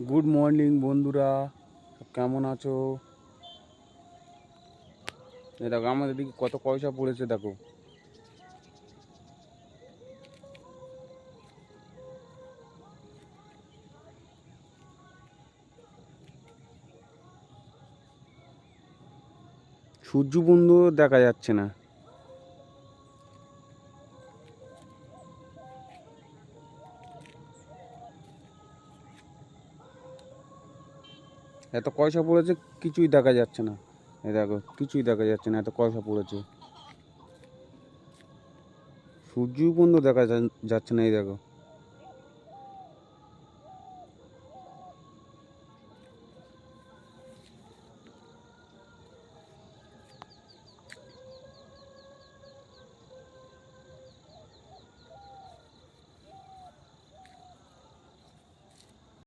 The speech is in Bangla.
গুড মর্নিং বন্ধুরা, কেমন আছো? দেখো আমাদের দিকে কত পয়সা পড়েছে দেখো। সূর্য বন্ধু দেখা যাচ্ছে না। এত পয়সা পড়েছে, কিছুই দেখা যাচ্ছে না। এই দেখো, কিছুই দেখা যাচ্ছে না, এত পয়সা পড়েছে। সূর্য বন্ধু দেখা যাচ্ছে না, এই দেখো।